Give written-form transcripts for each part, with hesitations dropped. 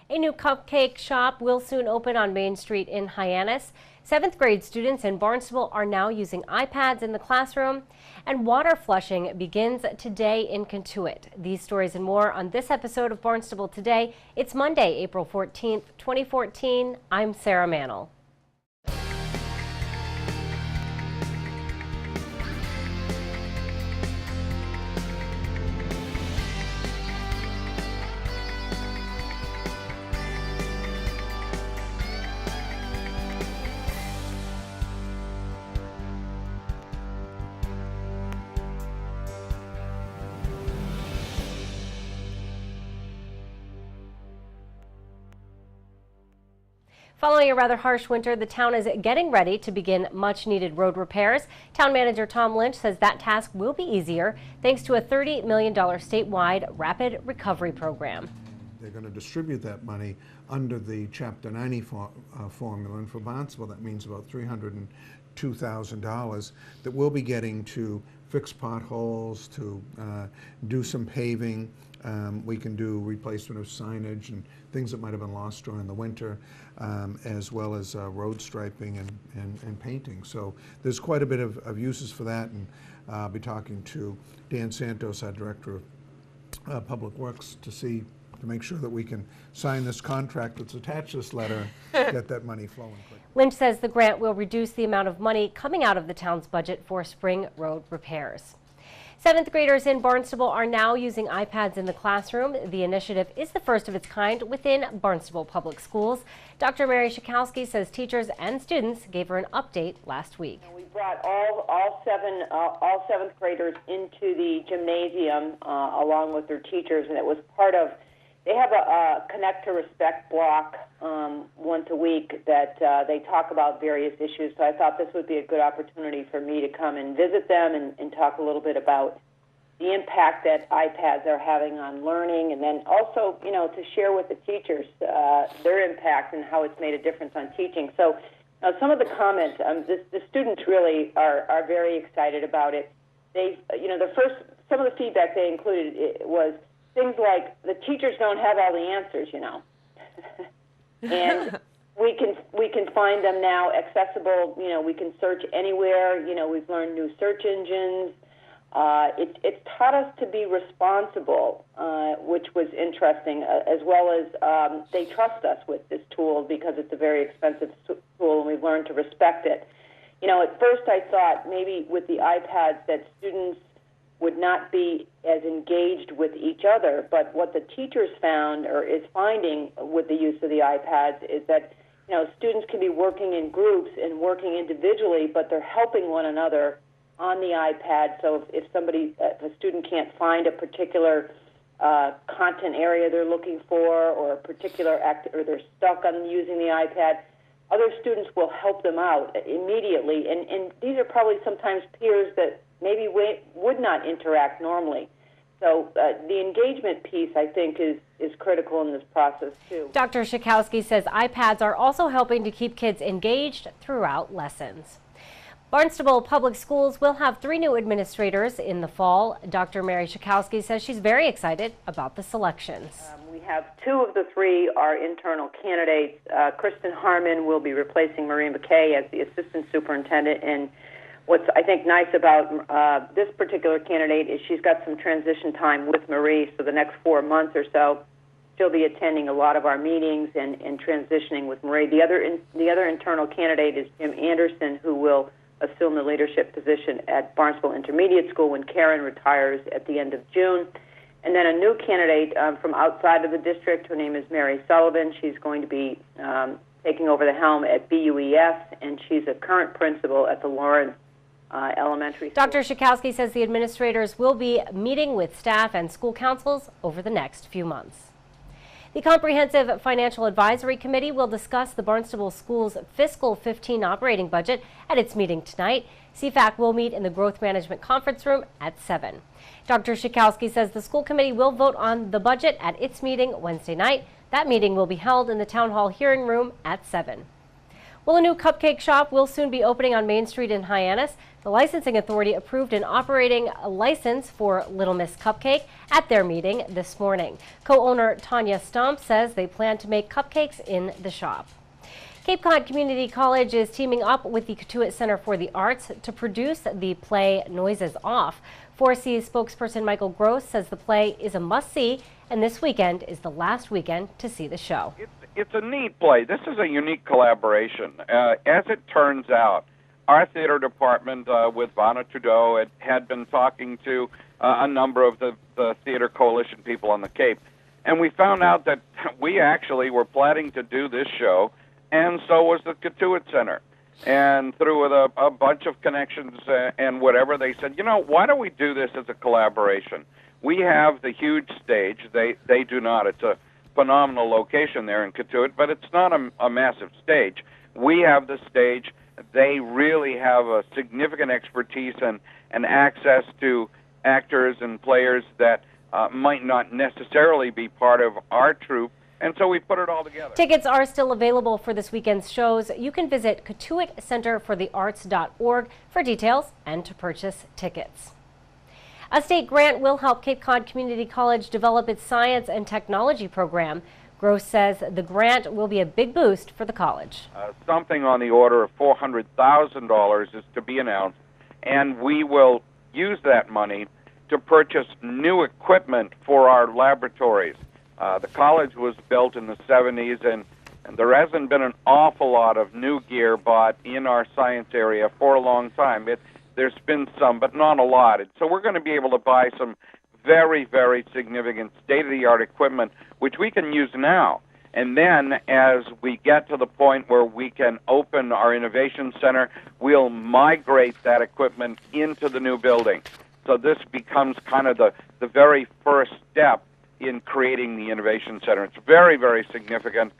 A new cupcake shop will soon open on Main Street in Hyannis. 7th grade students in Barnstable are now using iPads in the classroom, and water flushing begins today in Kentuit. These stories and more on this episode of Barnstable Today. It's Monday, April 14th, 2014. I'm Sarah Mannel. Following a rather harsh winter, the town is getting ready to begin much-needed road repairs. Town manager Tom Lynch says that task will be easier thanks to a $30 million statewide rapid recovery program. They're going to distribute that money under the Chapter 90 formula, and for Barnstable that means about $302,000 that we'll be getting to fix potholes, to do some paving. We can do replacement of signage and things that might have been lost during the winter, as well as road striping and painting. So there's quite a bit of uses for that, and I'll be talking to Dan Santos, our Director of Public Works, to make sure that we can sign this contract that's attached to this letter, get that money flowing quickly. Lynch says the grant will reduce the amount of money coming out of the town's budget for spring road repairs. 7th graders in Barnstable are now using iPads in the classroom. The initiative is the first of its kind within Barnstable Public Schools. Dr. Mary Schakowsky says teachers and students gave her an update last week. We brought all seventh graders into the gymnasium along with their teachers, and it was part of. They have a Connect to Respect block once a week that they talk about various issues. So I thought this would be a good opportunity for me to come and visit them and talk a little bit about the impact that iPads are having on learning, and then also, to share with the teachers their impact and how it's made a difference on teaching. So some of the comments, the students really are very excited about it. Some of the feedback they included was things like the teachers don't have all the answers, and we can find them now accessible. We can search anywhere. We've learned new search engines. It's taught us to be responsible, which was interesting, as well as they trust us with this tool because it's a very expensive tool, and we've learned to respect it. At first I thought maybe with the iPads that students would not be as engaged with each other, but what the teachers found or is finding with the use of the iPads is that students can be working in groups and working individually, but they're helping one another on the iPad. So if a student can't find a particular content area they're looking for, or a particular or they're stuck on using the iPad, other students will help them out immediately, and these are probably sometimes peers that maybe would not interact normally. So the engagement piece, I think, is critical in this process, too. Dr. Schakowsky says iPads are also helping to keep kids engaged throughout lessons. Barnstable Public Schools will have 3 new administrators in the fall. Dr. Mary Schakowsky says she's very excited about the selections. We have 2 of the 3 are internal candidates. Kristen Harmon will be replacing Marie McKay as the assistant superintendent, and what's, I think, nice about this particular candidate is she's got some transition time with Marie, so the next 4 months or so, she'll be attending a lot of our meetings and transitioning with Marie. The other internal candidate is Jim Anderson, who will assume the leadership position at Barnstable Intermediate School when Karen retires at the end of June. And then a new candidate from outside of the district. Her name is Mary Sullivan. She's going to be taking over the helm at BUES, and she's a current principal at the Lawrence Elementary School. Dr. Schakowsky says the administrators will be meeting with staff and school councils over the next few months. The Comprehensive Financial Advisory Committee will discuss the Barnstable Schools' fiscal 15 operating budget at its meeting tonight. CFAC will meet in the Growth Management Conference Room at 7. Dr. Schakowsky says the school committee will vote on the budget at its meeting Wednesday night. That meeting will be held in the Town Hall hearing room at 7. Well, a new cupcake shop will soon be opening on Main Street in Hyannis. The licensing authority approved an operating license for Little Miss Cupcake at their meeting this morning. Co-owner Tanya Stomp says they plan to make cupcakes in the shop. Cape Cod Community College is teaming up with the Cotuit Center for the Arts to produce the play Noises Off. 4C's spokesperson Michael Gross says the play is a must-see, and this weekend is the last weekend to see the show. It's a neat play. This is a unique collaboration. As it turns out, our theater department with Vanna Trudeau had been talking to a number of the Theater Coalition people on the Cape, and we found out that we actually were planning to do this show, and so was the Cotuit Center. And through a bunch of connections and whatever, they said, why don't we do this as a collaboration? We have the huge stage. They do not. It's a phenomenal location there in Cotuit, but it's not a massive stage. We have the stage. They really have a significant expertise and access to actors and players that might not necessarily be part of our troupe. And so we put it all together. Tickets are still available for this weekend's shows. You can visit cotuitcenterforthearts.org for details and to purchase tickets. A state grant will help Cape Cod Community College develop its science and technology program. Gross says the grant will be a big boost for the college. Something on the order of $400,000 is to be announced, and we will use that money to purchase new equipment for our laboratories. The college was built in the 70s, and there hasn't been an awful lot of new gear bought in our science area for a long time. There's been some, but not a lot. And so we're going to be able to buy some very, very significant state-of-the-art equipment, which we can use now. And then as we get to the point where we can open our innovation center, we'll migrate that equipment into the new building. So this becomes kind of the very first step in creating the innovation center. It's very, very significant.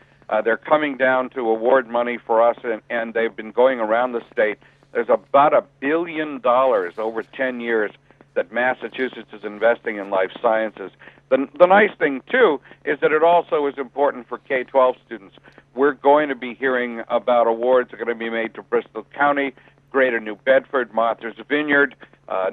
They're coming down to award money for us, and they've been going around the state. There's about $1 billion over 10 years that Massachusetts is investing in life sciences. The nice thing, too, is that it also is important for K-12 students. We're going to be hearing about awards that are going to be made to Bristol County, Greater New Bedford, Martha's Vineyard,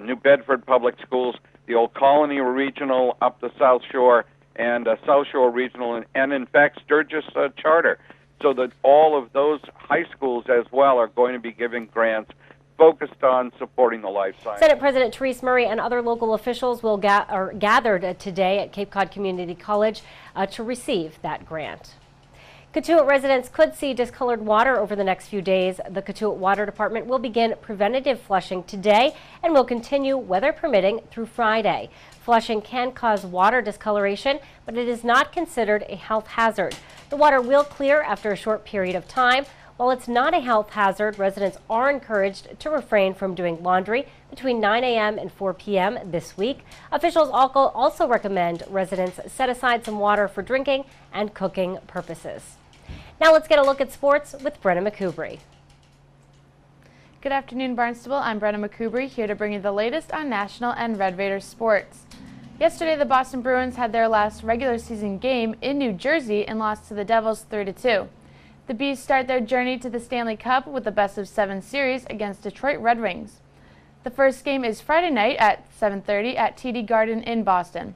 New Bedford Public Schools, the Old Colony Regional up the South Shore, and South Shore Regional, and in fact, Sturgis Charter. So that all of those high schools as well are going to be giving grants focused on supporting the life sciences. Senate President Therese Murray and other local officials will are gathered today at Cape Cod Community College to receive that grant. Cotuit residents could see discolored water over the next few days. The Cotuit Water Department will begin preventative flushing today and will continue, weather permitting, through Friday. Flushing can cause water discoloration, but it is not considered a health hazard. The water will clear after a short period of time. While it's not a health hazard, residents are encouraged to refrain from doing laundry between 9 a.m. and 4 p.m. this week. Officials also recommend residents set aside some water for drinking and cooking purposes. Now let's get a look at sports with Brenna McCubry. Good afternoon, Barnstable. I'm Brenna McCubry, here to bring you the latest on National and Red Raiders sports. Yesterday, the Boston Bruins had their last regular season game in New Jersey and lost to the Devils 3-2. The Bees start their journey to the Stanley Cup with the best-of-7 series against Detroit Red Wings. The first game is Friday night at 7:30 at TD Garden in Boston.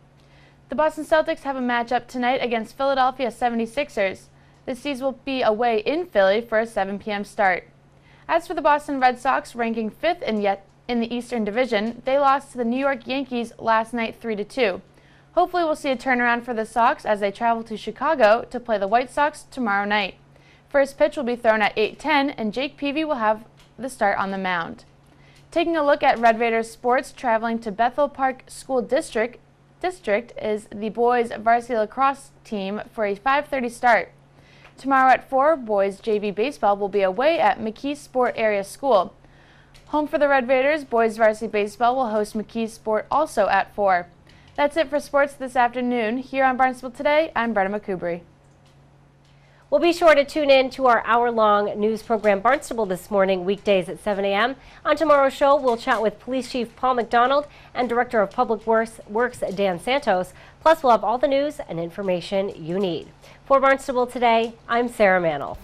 The Boston Celtics have a matchup tonight against Philadelphia 76ers. The Seas will be away in Philly for a 7 p.m. start. As for the Boston Red Sox, ranking 5th in the Eastern Division, they lost to the New York Yankees last night 3-2. Hopefully we'll see a turnaround for the Sox as they travel to Chicago to play the White Sox tomorrow night. First pitch will be thrown at 8:10 and Jake Peavy will have the start on the mound. Taking a look at Red Raiders sports, traveling to Bethel Park School District is the boys varsity lacrosse team for a 5:30 start. Tomorrow at 4, boys JV baseball will be away at McKee Sport Area School. Home for the Red Raiders, boys varsity baseball will host McKee Sport also at 4. That's it for sports this afternoon. Here on Barnstable Today, I'm Brenna McCubry. Well, be sure to tune in to our hour-long news program Barnstable this morning, weekdays at 7 a.m. On tomorrow's show, we'll chat with Police Chief Paul McDonald and Director of Public Works Dan Santos. Plus, we'll have all the news and information you need. For Barnstable Today, I'm Sarah Mannel.